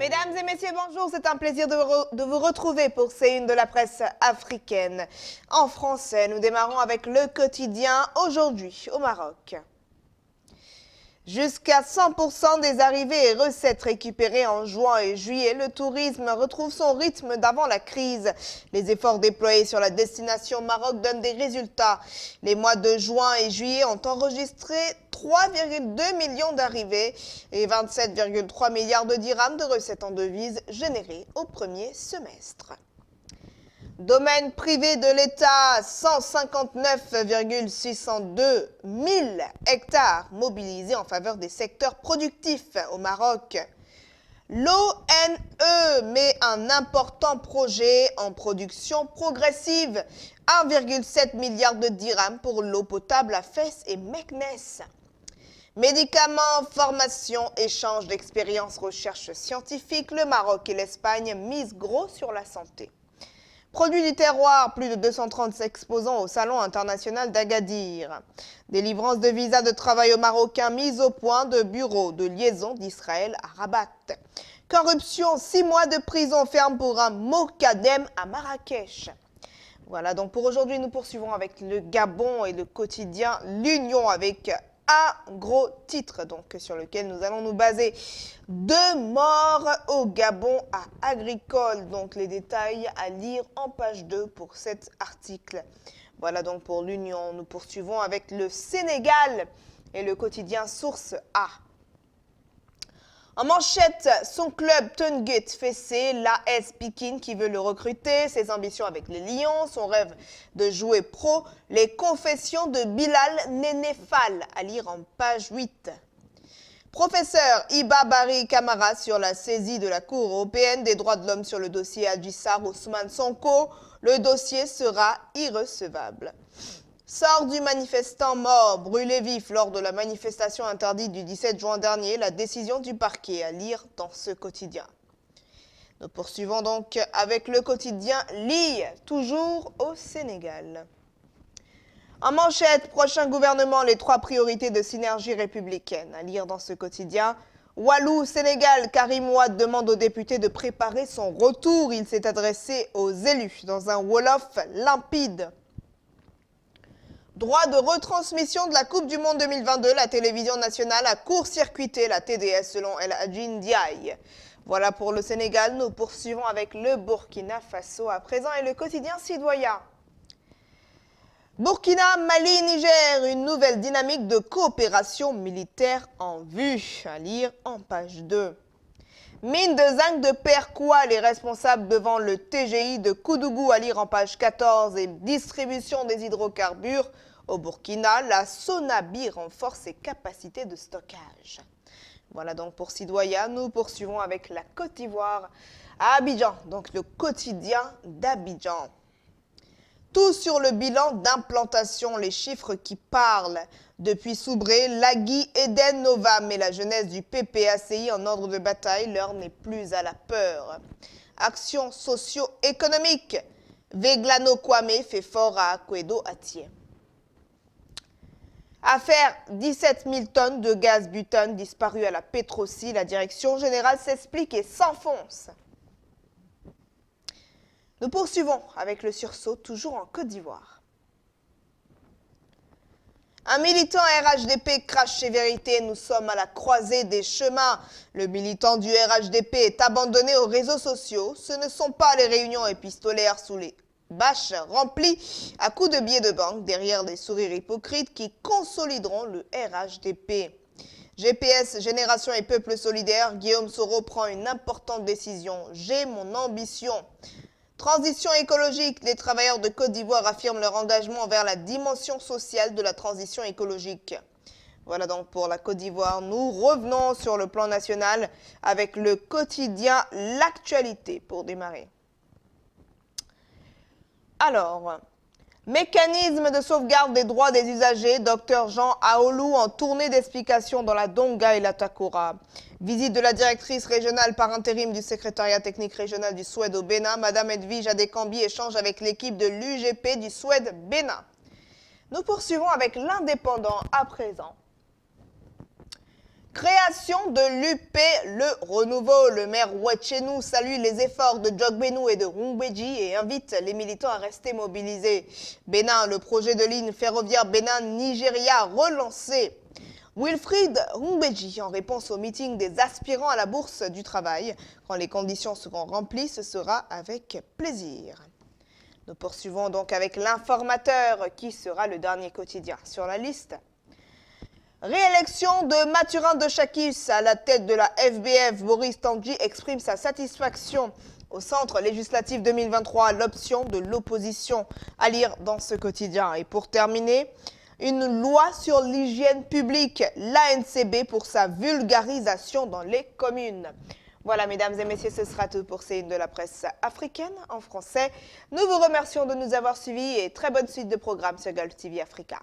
Mesdames et messieurs, bonjour. C'est un plaisir de vous retrouver pour ces unes de la presse africaine. En français, nous démarrons avec le quotidien aujourd'hui au Maroc. Jusqu'à 100% des arrivées et recettes récupérées en juin et juillet, le tourisme retrouve son rythme d'avant la crise. Les efforts déployés sur la destination Maroc donnent des résultats. Les mois de juin et juillet ont enregistré 3,2 millions d'arrivées et 27,3 milliards de dirhams de recettes en devises générées au premier semestre. Domaine privé de l'État, 159,602 000 hectares mobilisés en faveur des secteurs productifs au Maroc. L'ONE met un important projet en production progressive, 1,7 milliard de dirhams pour l'eau potable à Fès et Meknès. Médicaments, formation, échange d'expériences, recherche scientifique, le Maroc et l'Espagne misent gros sur la santé. Produits du terroir, plus de 230 exposants au Salon international d'Agadir. Délivrance de visas de travail aux Marocains, mise au point de bureaux de liaison d'Israël à Rabat. Corruption, 6 mois de prison ferme pour un mokadem à Marrakech. Voilà, donc pour aujourd'hui, nous poursuivons avec le Gabon et le quotidien L'Union avec un gros titre donc, sur lequel nous allons nous baser. 2 morts au Gabon à Agricole. Donc les détails à lire en page 2 pour cet article. Voilà donc pour l'Union. Nous poursuivons avec le Sénégal et le quotidien Source A. En manchette, son club Teungueth fessé, l'AS Pikine qui veut le recruter, ses ambitions avec les Lions, son rêve de jouer pro, les confessions de Bilal Nénéfal, à lire en page 8. Professeur Iba Barry Camara sur la saisie de la Cour européenne des droits de l'homme sur le dossier Adji Sarr Ousmane Sonko, le dossier sera irrecevable. Sort du manifestant mort, brûlé vif lors de la manifestation interdite du 17 juin dernier, la décision du parquet à lire dans ce quotidien. Nous poursuivons donc avec le quotidien L'I, toujours au Sénégal. En manchette, prochain gouvernement, les 3 priorités de synergie républicaine. À lire dans ce quotidien. Walou, Sénégal, Karim Wade demande aux députés de préparer son retour. Il s'est adressé aux élus dans un Wolof limpide. Droit de retransmission de la Coupe du Monde 2022, la télévision nationale a court-circuité la TDS selon El Hadji Ndiaye. Voilà pour le Sénégal, nous poursuivons avec le Burkina Faso à présent et le quotidien Citoyen. Burkina, Mali, Niger, une nouvelle dynamique de coopération militaire en vue, à lire en page 2. Mine de zinc de Perquois, les responsables devant le TGI de Koudougou, à lire en page 14, et distribution des hydrocarbures. Au Burkina, la Sonabi renforce ses capacités de stockage. Voilà donc pour Sidoya, nous poursuivons avec la Côte d'Ivoire à Abidjan, donc le quotidien d'Abidjan. Tout sur le bilan d'implantation, les chiffres qui parlent. Depuis Soubré, Lagui, Eden, Novam et la jeunesse du PPACI en ordre de bataille, l'heure n'est plus à la peur. Action socio-économique. Veglano Kwame fait fort à Akwedo Atié. Affaire 17 000 tonnes de gaz butane disparu à la Pétrosie, la direction générale s'explique et s'enfonce. Nous poursuivons avec le sursaut, toujours en Côte d'Ivoire. Un militant RHDP crache chez Vérité, nous sommes à la croisée des chemins. Le militant du RHDP est abandonné aux réseaux sociaux. Ce ne sont pas les réunions épistolaires sous les bâches remplies à coups de billets de banque derrière des sourires hypocrites qui consolideront le RHDP. GPS, Génération et Peuple Solidaire, Guillaume Soro prend une importante décision. J'ai mon ambition. Transition écologique, les travailleurs de Côte d'Ivoire affirment leur engagement envers la dimension sociale de la transition écologique. Voilà donc pour la Côte d'Ivoire. Nous revenons sur le plan national avec le quotidien L'Actualité pour démarrer. Alors, mécanisme de sauvegarde des droits des usagers, Dr Jean Aoulou en tournée d'explication dans la Donga et la Takora. Visite de la directrice régionale par intérim du secrétariat technique régional du Suède au Bénin, Madame Edwige Adekambi échange avec l'équipe de l'UGP du Suède Bénin. Nous poursuivons avec l'Indépendant à présent. Création de l'UP Le Renouveau. Le maire Ouetchenou salue les efforts de Djogbenou et de Rumbedji et invite les militants à rester mobilisés. Bénin, le projet de ligne ferroviaire Bénin-Nigeria relancé. Wilfried Rumbedji, en réponse au meeting des aspirants à la bourse du travail. Quand les conditions seront remplies, ce sera avec plaisir. Nous poursuivons donc avec l'Informateur, qui sera le dernier quotidien sur la liste. Réélection de Mathurin de Chakis à la tête de la FBF. Boris Tandji exprime sa satisfaction. Au centre législatif 2023, l'option de l'opposition à lire dans ce quotidien. Et pour terminer, une loi sur l'hygiène publique, l'ANCB pour sa vulgarisation dans les communes. Voilà, mesdames et messieurs, ce sera tout pour ces Une de la presse africaine en français. Nous vous remercions de nous avoir suivis et très bonne suite de programmes sur Gulf TV Africa.